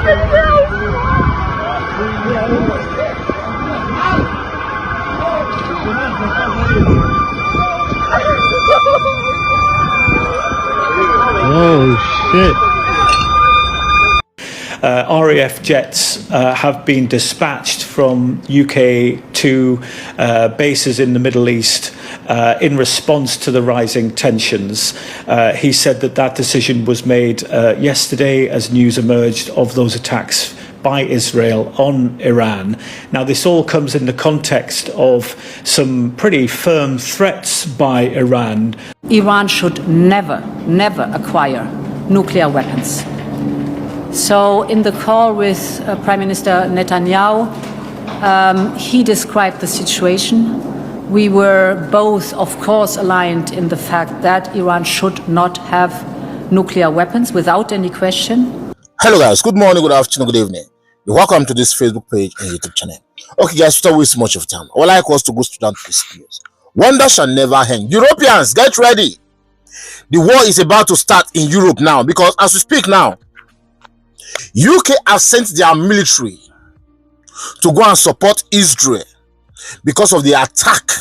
Oh shit. RAF jets have been dispatched from UK to bases in the Middle East in response to the rising tensions. He said that that decision was made yesterday as news emerged of those attacks by Israel on Iran. Now, this all comes in the context of some pretty firm threats by Iran. Iran should never acquire nuclear weapons. So in the call with Prime Minister Netanyahu, he described the situation. We were both, of course, aligned in the fact that Iran should not have nuclear weapons without any question. Hello guys, good morning, good afternoon, good evening. You're welcome to this Facebook page and YouTube channel. Okay guys, without wasting much of time, I would like us to go straight down to this news. Wonder shall never end. Europeans, get ready. The war is about to start in Europe now, because as we speak now, UK have sent their military to go and support Israel because of the attack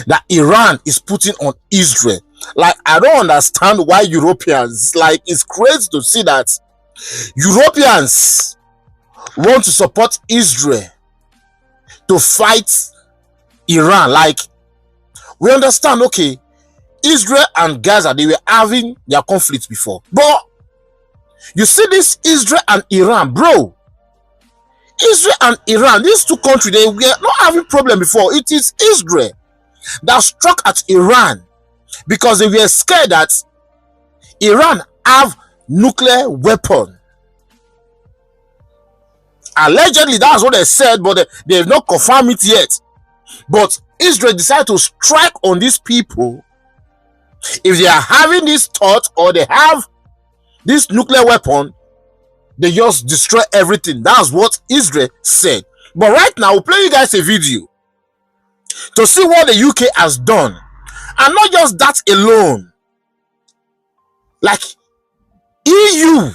that Iran is putting on Israel. Like, I don't understand why Europeans, like, it's crazy to see that Europeans want to support Israel to fight Iran. Like, we understand, okay, Israel and Gaza, they were having their conflict before, but you see this Israel and Iran, bro. Israel and Iran, these two countries, they were not having problem before. It is Israel that struck at Iran because they were scared that Iran have nuclear weapon. Allegedly, that's what they said, but they have not confirmed it yet. But Israel decided to strike on these people. If they are having this thought or they have this nuclear weapon, they just destroy everything. That's what Israel said. But right now, we'll play you guys a video to see what the UK has done. And not just that alone. Like, EU,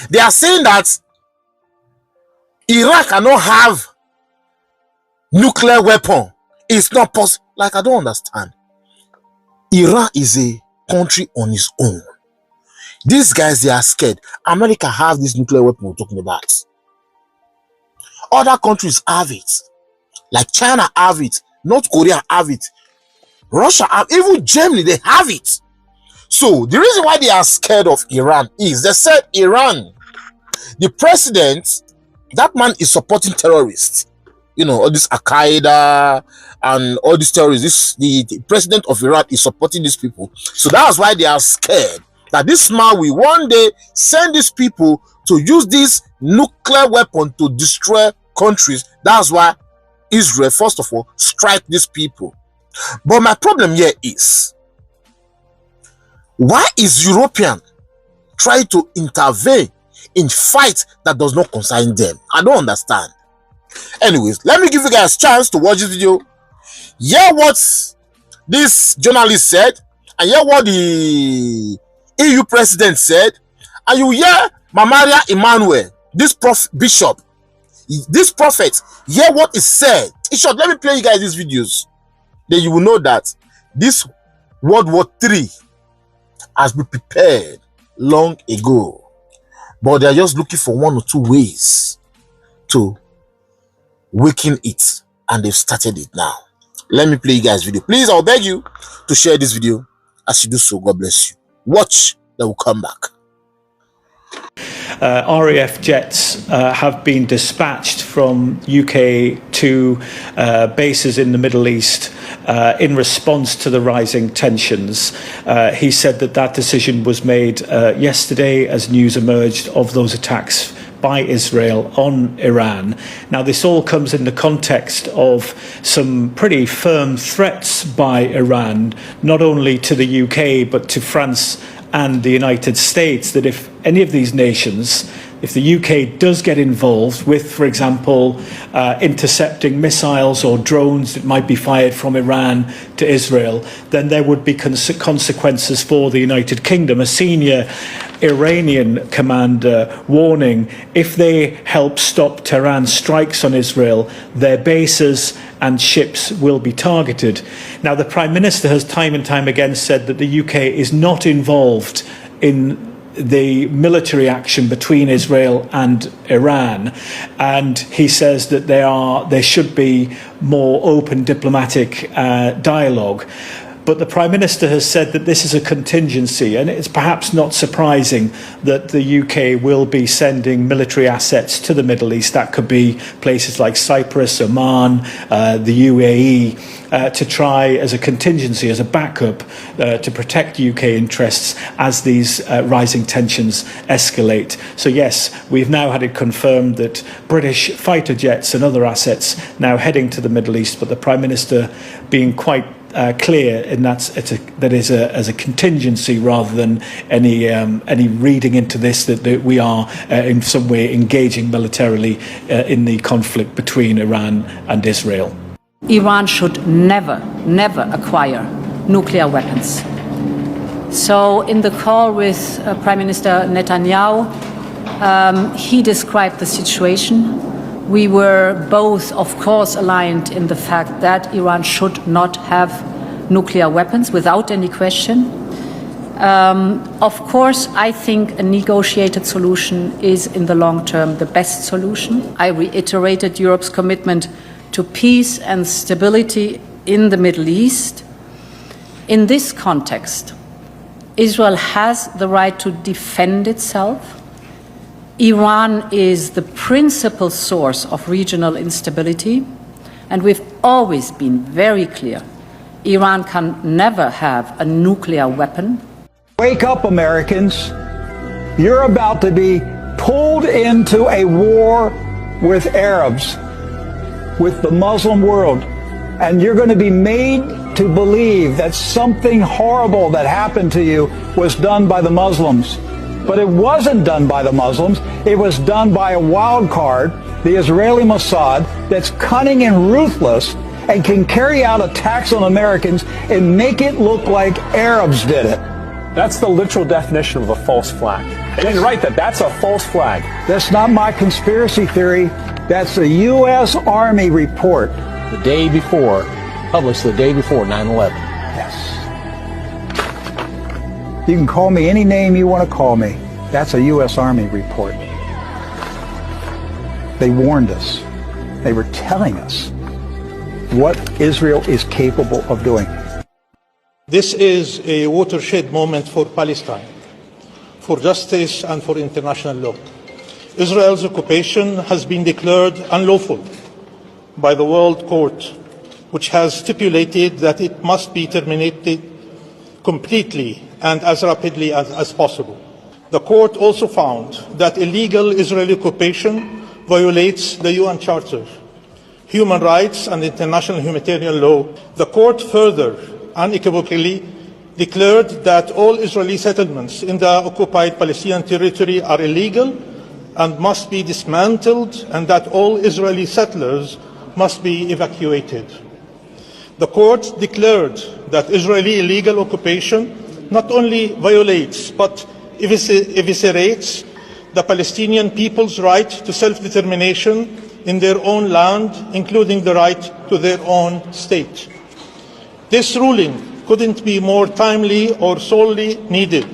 they are saying that Iraq cannot have nuclear weapon. It's not possible. Like, I don't understand. Iran is a country on its own. These guys, they are scared. America have this nuclear weapon we're talking about. Other countries have it. Like China have it. North Korea have it. Russia have, even Germany, they have it. So the reason why they are scared of Iran is they said Iran, the president, that man is supporting terrorists. You know, all this Al-Qaeda and all these terrorists. The president of Iran is supporting these people. So that's why they are scared that this man will one day send these people to use this nuclear weapon to destroy countries. That's why Israel, first of all, strike these people. But my problem here is, why is European trying to intervene in fight that does not concern them? I don't understand. Anyways, let me give you guys a chance to watch this video. Hear what this journalist said, and hear what the EU president said, and you hear Mamaria Emmanuel, this bishop, this prophet, hear what is said. In short, let me play you guys these videos. Then you will know that this World War III has been prepared long ago, but they are just looking for one or two ways to weaken it, and they've started it now. Let me play you guys video. Please, I'll beg you to share this video. As you do so, God bless you. Watch, then we'll come back. RAF jets have been dispatched from UK to bases in the Middle East in response to the rising tensions. He said that that decision was made yesterday as news emerged of those attacks by Israel on Iran. Now, this all comes in the context of some pretty firm threats by Iran, not only to the UK, but to France and the United States, that if any of these nations, if the UK does get involved with, for example, intercepting missiles or drones that might be fired from Iran to Israel, then there would be consequences for the United Kingdom. A senior Iranian commander warning if they help stop Tehran's strikes on Israel, their bases and ships will be targeted. Now, the Prime Minister has time and time again said that the UK is not involved in the military action between Israel and Iran, and he says that there should be more open diplomatic dialogue. But the Prime Minister has said that this is a contingency, and it's perhaps not surprising that the UK will be sending military assets to the Middle East. That could be places like Cyprus, Oman, the UAE, to try as a contingency, as a backup, to protect UK interests as these rising tensions escalate. So yes, we've now had it confirmed that British fighter jets and other assets now heading to the Middle East, but the Prime Minister being quite clear in that as a contingency rather than any reading into this that we are in some way engaging militarily in the conflict between Iran and Israel. Iran should never acquire nuclear weapons. So in the call with Prime Minister Netanyahu, he described the situation. We were both, of course, aligned in the fact that Iran should not have nuclear weapons, without any question. Of course, I think a negotiated solution is, in the long term, the best solution. I reiterated Europe's commitment to peace and stability in the Middle East. In this context, Israel has the right to defend itself. Iran is the principal source of regional instability, and we've always been very clear. Iran can never have a nuclear weapon. Wake up, Americans. You're about to be pulled into a war with Arabs, with the Muslim world, and you're going to be made to believe that something horrible that happened to you was done by the Muslims. But it wasn't done by the Muslims. It was done by a wild card, the Israeli Mossad, that's cunning and ruthless and can carry out attacks on Americans and make it look like Arabs did it. That's the literal definition of a false flag. I didn't write that. That's a false flag. That's not my conspiracy theory. That's a U.S. Army report. The day before, published the day before 9/11. Yes. You can call me any name you want to call me. That's a U.S. Army report. They warned us. They were telling us what Israel is capable of doing. This is a watershed moment for Palestine, for justice and for international law. Israel's occupation has been declared unlawful by the World Court, which has stipulated that it must be terminated completely and as rapidly as possible. The court also found that illegal Israeli occupation violates the UN Charter, human rights and international humanitarian law. The court further unequivocally declared that all Israeli settlements in the occupied Palestinian territory are illegal and must be dismantled, and that all Israeli settlers must be evacuated. The court declared that Israeli illegal occupation not only violates but eviscerates the Palestinian people's right to self-determination in their own land, including the right to their own state. This ruling couldn't be more timely or sorely needed.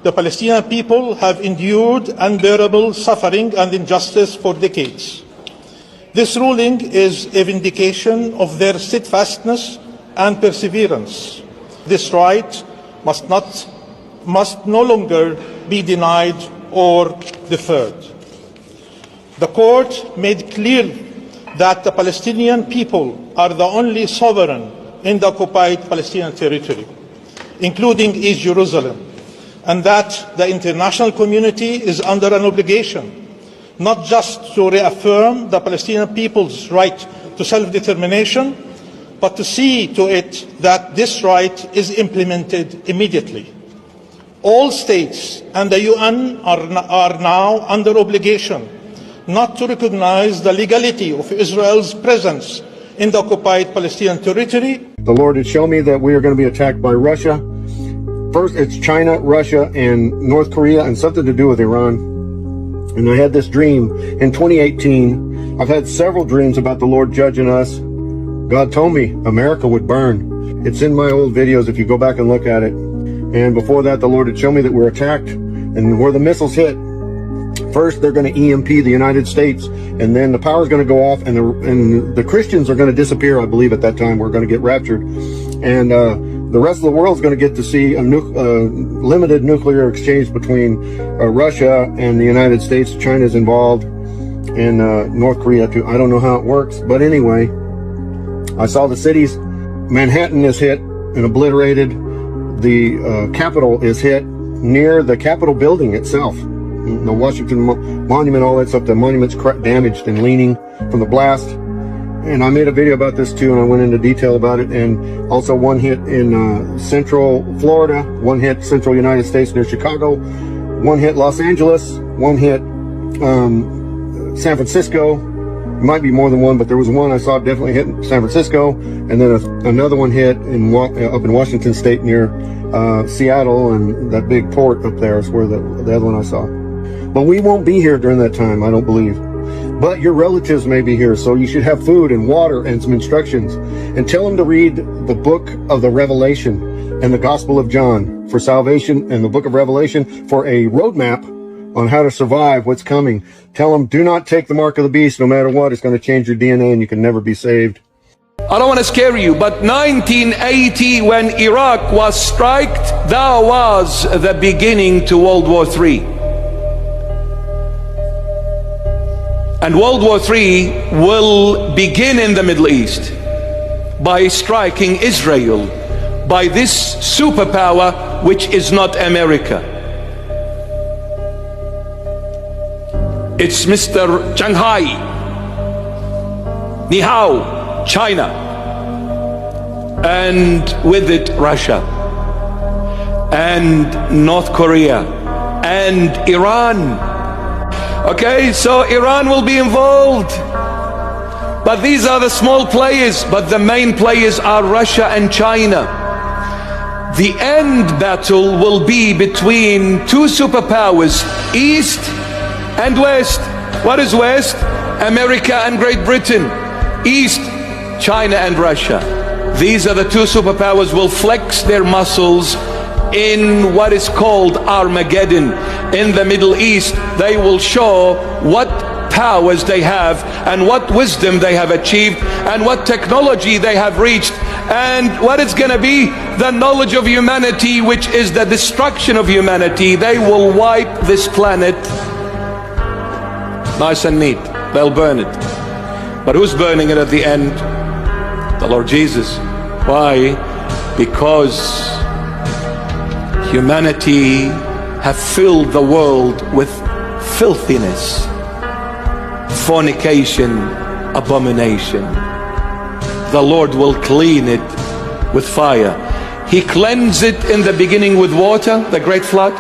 The Palestinian people have endured unbearable suffering and injustice for decades. This ruling is a vindication of their steadfastness and perseverance. This right must no longer be denied or deferred. The court made clear that the Palestinian people are the only sovereign in the occupied Palestinian territory, including East Jerusalem, and that the international community is under an obligation not just to reaffirm the Palestinian people's right to self-determination, but to see to it that this right is implemented immediately. All states and the UN are now under obligation not to recognize the legality of Israel's presence in the occupied Palestinian territory. The Lord had shown me that we are going to be attacked by Russia, First, it's China, Russia, and North Korea, and something to do with Iran. And I had this dream in 2018. I've had several dreams about the Lord judging us. God told me America would burn. It's in my old videos if you go back and look at it. And before that, the Lord had shown me that we're attacked and where the missiles hit. First, they're going to EMP the United States, and then the power's going to go off, and the Christians are going to disappear, I believe, at that time. We're going to get raptured. And the rest of the world's going to get to see a limited nuclear exchange between Russia and the United States. China's involved, and North Korea too. I don't know how it works, but anyway, I saw the cities. Manhattan is hit and obliterated. The Capitol is hit near the Capitol building itself. The Washington Monument, all that stuff, the monument's damaged and leaning from the blast. And I made a video about this too, and I went into detail about it. And also one hit in central Florida, one hit central United States near Chicago, one hit Los Angeles, one hit San Francisco. It might be more than one, but there was one I saw definitely hit San Francisco, and then another one hit in up in Washington State near Seattle, and that big port up there is where the other one I saw. But we won't be here during that time, I don't believe. But your relatives may be here, so you should have food and water and some instructions. And tell them to read the book of the Revelation and the Gospel of John for salvation, and the book of Revelation for a roadmap on how to survive what's coming. Tell them, do not take the mark of the beast. No matter what, it's going to change your DNA and you can never be saved. I don't want to scare you, but 1980, when Iraq was struck, that was the beginning to World War III. And World War III will begin in the Middle East by striking Israel, by this superpower which is not America. It's Mr. Shanghai, Ni Hao, China, and with it Russia, and North Korea, and Iran. Okay, so Iran will be involved. But these are the small players, but the main players are Russia and China. The end battle will be between two superpowers, East and West. What is West? America and Great Britain. East, China and Russia. These are the two superpowers will flex their muscles in what is called Armageddon. In the Middle East, they will show what powers they have and what wisdom they have achieved and what technology they have reached and what it's going to be, the knowledge of humanity, which is the destruction of humanity. They will wipe this planet nice and neat. They'll burn it. But who's burning it at the end? The Lord Jesus. Why? Because humanity have filled the world with filthiness, fornication, abomination. The Lord will clean it with fire. He cleansed it in the beginning with water, the great flood,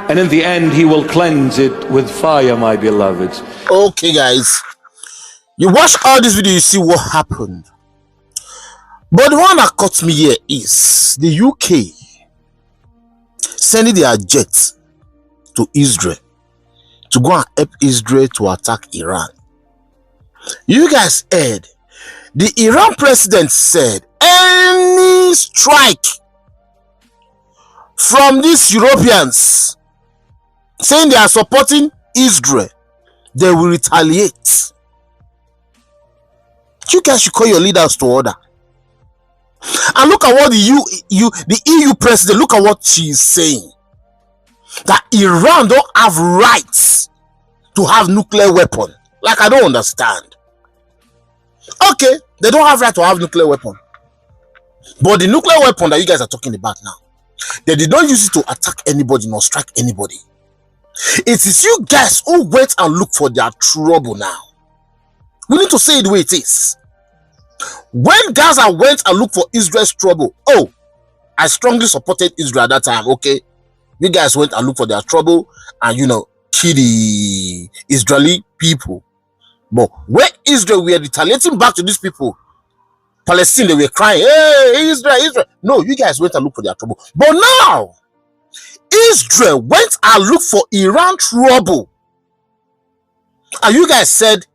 and in the end he will cleanse it with fire, my beloveds. Okay, guys, you watch all this video, you see what happened. But the one that caught me here is the UK sending their jets to Israel to go and help Israel to attack Iran. You guys heard the Iran president said any strike from these Europeans saying they are supporting Israel, they will retaliate. You guys should call your leaders to order. And look at what the EU president, look at what she is saying. That Iran don't have rights to have nuclear weapon. Like, I don't understand. Okay, they don't have right to have nuclear weapon. But the nuclear weapon that you guys are talking about now, they did not use it to attack anybody nor strike anybody. It is you guys who went and look for their trouble now. We need to say it the way it is. When Gaza went and looked for Israel's trouble, oh, I strongly supported Israel at that time, okay? You guys went and looked for their trouble and, you know, kill the Israeli people. But when Israel were retaliating back to these people, Palestine, they were crying, hey, Israel, Israel. No, you guys went and look for their trouble. But now, Israel went and looked for Iran trouble. And you guys said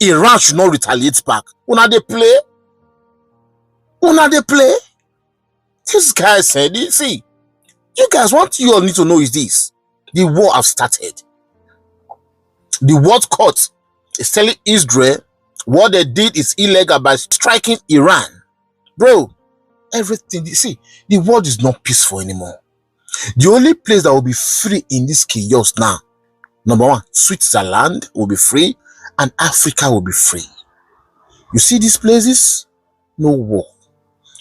Iran should not retaliate back. Una they play? Una they play? This guy said, see, you guys, what you all need to know is this. The war have started. The World Court is telling Israel what they did is illegal by striking Iran. Bro, everything, you see, the world is not peaceful anymore. The only place that will be free in this chaos now, number one, Switzerland will be free and Africa will be free. You see these places? No war.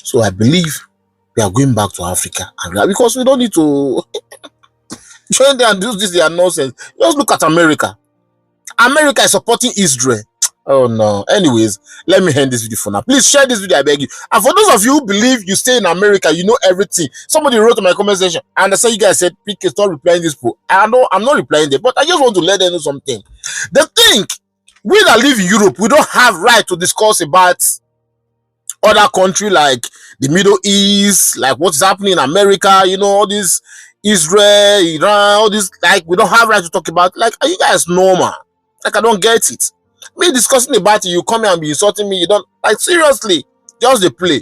So I believe we are going back to Africa, because we don't need to join them and do this their nonsense. Just look at America. America is supporting Israel. Oh no. Anyways, let me end this video for now. Please share this video, I beg you. And for those of you who believe you stay in America, you know everything. Somebody wrote in my comment section, and I said you guys said, PK, stop replying this post. I know I'm not replying there, but I just want to let them know something. They think we that live in Europe, we don't have right to discuss about other country like the Middle East, like what's happening in America, you know, all this Israel, Iran, all this, like we don't have right to talk about. Like, are you guys normal? Like, I don't get it. Me discussing about it, you come here and be insulting me, you don't, like, seriously, just the play.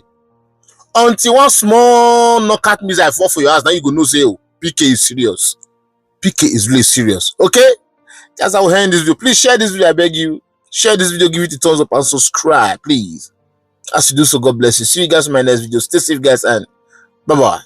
Until one small knockout missile fall for your ass, now you go know say, oh, PK is serious. PK is really serious. Okay? That's how we end this video. Please share this video, I beg you. Share this video, give it a thumbs up and subscribe, please. As you do so, God bless you. See you guys in my next video. Stay safe, guys, and bye-bye.